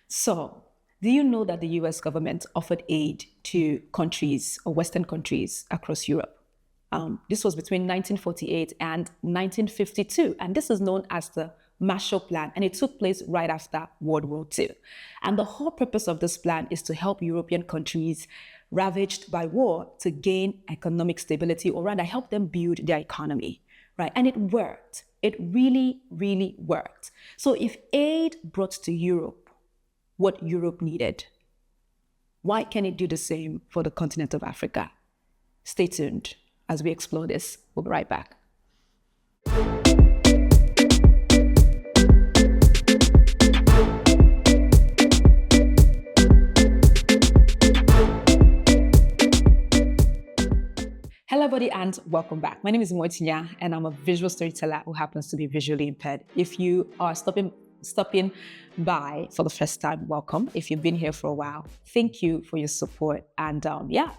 So, do you know that the US government offered aid to countries or Western countries across Europe? This was between 1948 and 1952, and this is known as the Marshall Plan, and it took place right after World War II. And the whole purpose of this plan is to help European countries ravaged by war to gain economic stability, or rather help them build their economy, right? And it worked. It really, really worked. So if aid brought to Europe what Europe needed, why can't it do the same for the continent of Africa? Stay tuned as we explore this. We'll be right back. Hello, everybody, and welcome back. My name is Moitinya, and I'm a visual storyteller who happens to be visually impaired. If you are stopping by for the first time, welcome. If you've been here for a while, thank you for your support. And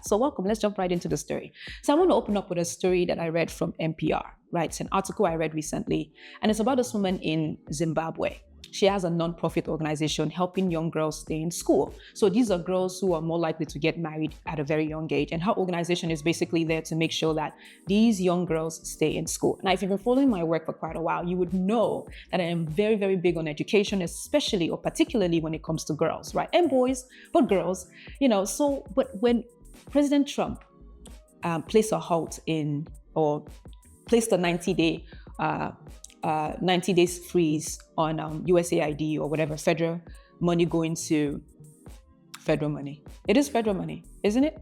so welcome. Let's jump right into the story. So I want to open up with a story that I read from NPR, right? It's an article I read recently, and it's about this woman in Zimbabwe. She has a non-profit organization helping young girls stay in school. So these are girls who are more likely to get married at a very young age. And her organization is basically there to make sure that these young girls stay in school. Now, if you've been following my work for quite a while, you would know that I am very, very big on education, especially or particularly when it comes to girls, right? And boys, but girls, but when President Trump placed a halt or placed a 90 days freeze on USAID or whatever, federal money going to federal money. It is federal money, isn't it?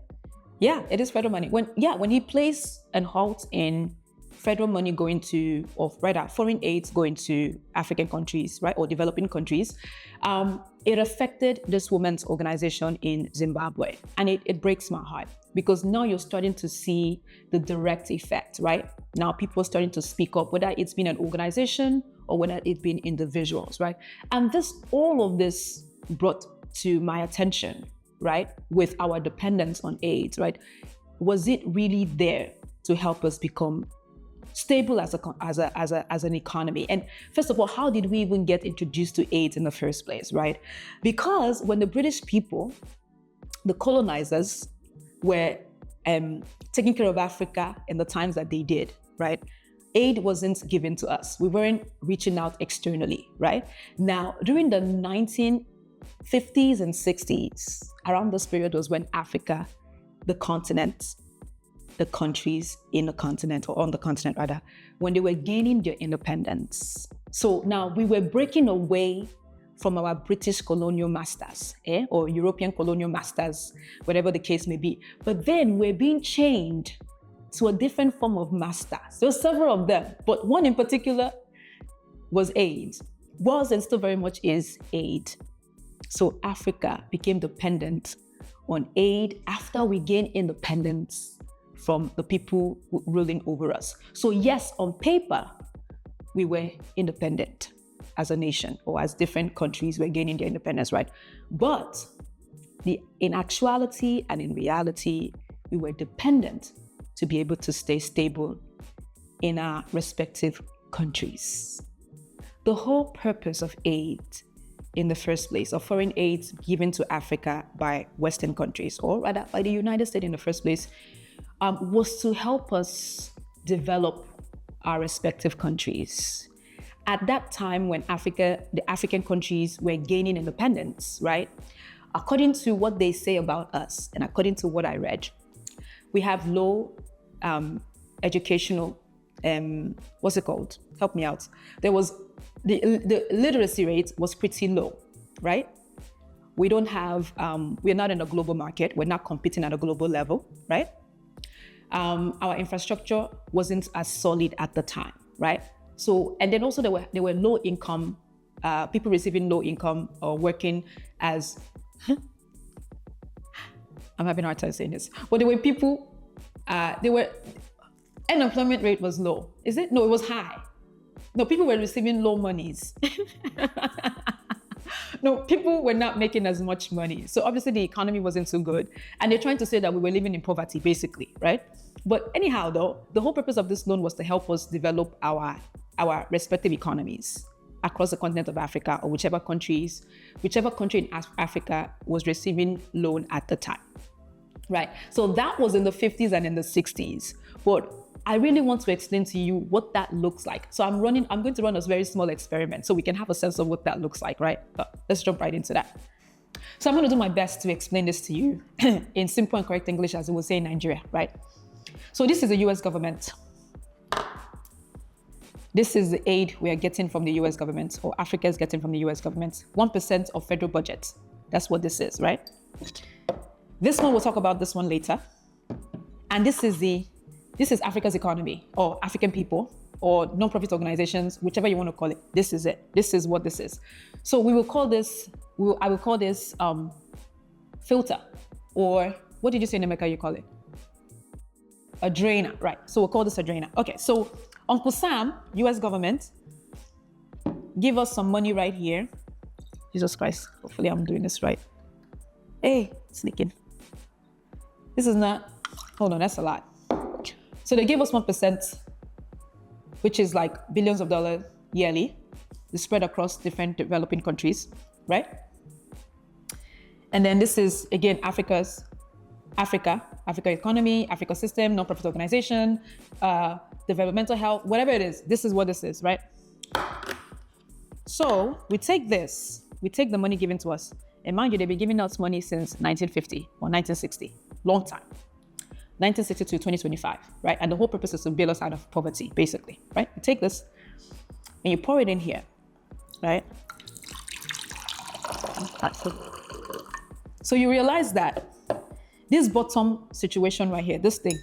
Yeah, it is federal money. When he placed a halt in federal money going to, or rather foreign aid going to African countries, right, or developing countries, it affected this woman's organization in Zimbabwe. And it breaks my heart because now you're starting to see the direct effect, right? Now people are starting to speak up, whether it's been an organization or whether it's been individuals, right? And all of this brought to my attention, right, with our dependence on aid, right? Was it really there to help us become stable as an economy? And first of all, how did we even get introduced to aid in the first place, right? Because when the British people, the colonizers, were taking care of Africa in the times that they did, right? Aid wasn't given to us. We weren't reaching out externally, right? Now, during the 1950s and 60s, around this period was when Africa, the continent, the countries in the continent, or on the continent rather, when they were gaining their independence. So now we were breaking away from our British colonial masters, or European colonial masters, whatever the case may be. But then we're being chained to a different form of masters. There were several of them, but one in particular was aid. Was and still very much is aid. So Africa became dependent on aid after we gained independence from the people ruling over us. So yes, on paper, we were independent as a nation, or as different countries were gaining their independence, right? But in actuality and in reality, we were dependent to be able to stay stable in our respective countries. The whole purpose of aid in the first place, of foreign aid given to Africa by Western countries, or rather by the United States in the first place, was to help us develop our respective countries. At that time when the African countries were gaining independence, right? According to what they say about us, and according to what I read, we have low educational, what's it called? Help me out. There was, the literacy rate was pretty low, right? We don't have, we're not in a global market. We're not competing at a global level, right? Our infrastructure wasn't as solid at the time, right? So, and then also there were low income, people receiving low income or working as, I'm having a hard time saying this, but there were people, unemployment rate was low. Is it? No, it was high. No, people were receiving low monies. No, people were not making as much money. So obviously the economy wasn't so good. And they're trying to say that we were living in poverty, basically, right? But anyhow, though, the whole purpose of this loan was to help us develop our respective economies across the continent of Africa, or whichever country in Africa was receiving loan at the time, right? So that was in the 50s and in the 60s. But I really want to explain to you what that looks like. So I'm going to run a very small experiment so we can have a sense of what that looks like, right? But let's jump right into that. So I'm going to do my best to explain this to you in simple and correct English, as we would say in Nigeria, right? So this is the US government. This is the aid we are getting from the US government, or Africa is getting from the US government. 1% of federal budget. That's what this is, right? This one, we'll talk about this one later. And this is Africa's economy, or African people, or non-profit organizations, whichever you want to call it. This is it. This is what this is. So I will call this filter, or what did you say in America you call it? A drainer, right? So we'll call this a drainer. Okay, so Uncle Sam, US government, give us some money right here. Jesus Christ, hopefully I'm doing this right. Hey, sneaking. This is not, hold on, that's a lot. So they gave us 1%, which is like billions of dollars yearly. It's spread across different developing countries, right? And then this is, again, Africa economy, Africa system, non-profit organization, developmental health, whatever it is, this is what this is, right? So we take the money given to us, and mind you, they've been giving us money since 1950 or 1960, long time. 1960 to 2025, right? And the whole purpose is to bail us out of poverty, basically, right? You take this and you pour it in here, right? So you realize that this bottom situation right here, this thing,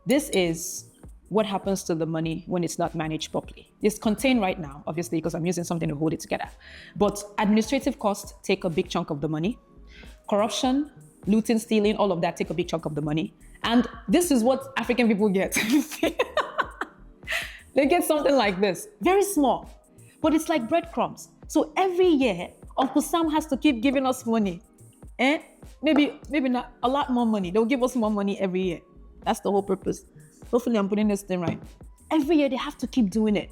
this is what happens to the money when it's not managed properly. It's contained right now, obviously, because I'm using something to hold it together. But administrative costs take a big chunk of the money. Corruption, looting, stealing, all of that take a big chunk of the money. And this is what African people get. They get something like this, very small, but it's like breadcrumbs. So every year, Uncle Sam has to keep giving us money. Maybe not a lot more money. They'll give us more money every year. That's the whole purpose. Hopefully I'm putting this thing right. Every year they have to keep doing it.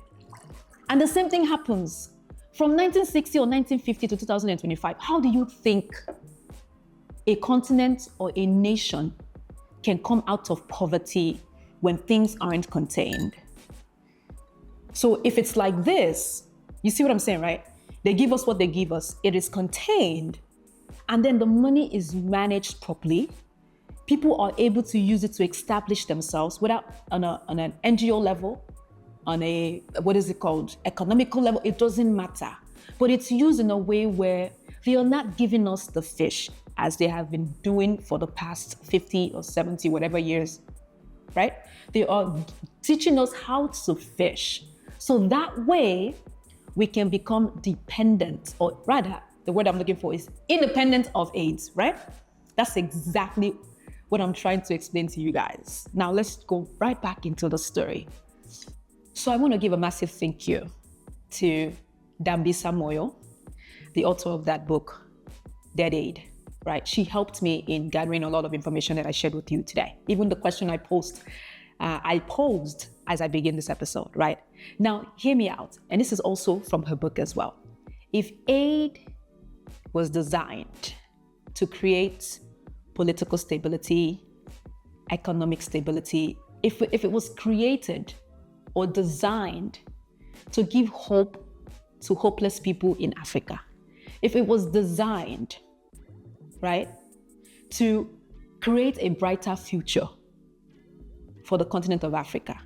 And the same thing happens from 1960 or 1950 to 2025. How do you think a continent or a nation can come out of poverty when things aren't contained? So if it's like this, you see what I'm saying, right? They give us what they give us. It is contained. And then the money is managed properly. People are able to use it to establish themselves without on an NGO level, on a, what is it called? Economical level, it doesn't matter. But it's used in a way where they are not giving us the fish as they have been doing for the past 50 or 70, whatever years, right? They are teaching us how to fish. So that way we can become dependent, or rather, the word I'm looking for is independent of AIDS, right? That's exactly what I'm trying to explain to you guys. Now let's go right back into the story. So I want to give a massive thank you to Dambisa Moyo, the author of that book, Dead Aid, right? She helped me in gathering a lot of information that I shared with you today. Even the question I posed as I begin this episode, right? Now, hear me out. And this is also from her book as well. If aid was designed to create political stability, economic stability, if it was created or designed to give hope to hopeless people in Africa, if it was designed, right, to create a brighter future for the continent of Africa,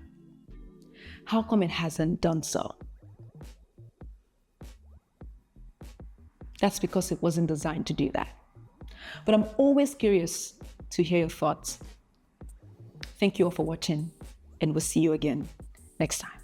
how come it hasn't done so? That's because it wasn't designed to do that. But I'm always curious to hear your thoughts. Thank you all for watching, and we'll see you again next time.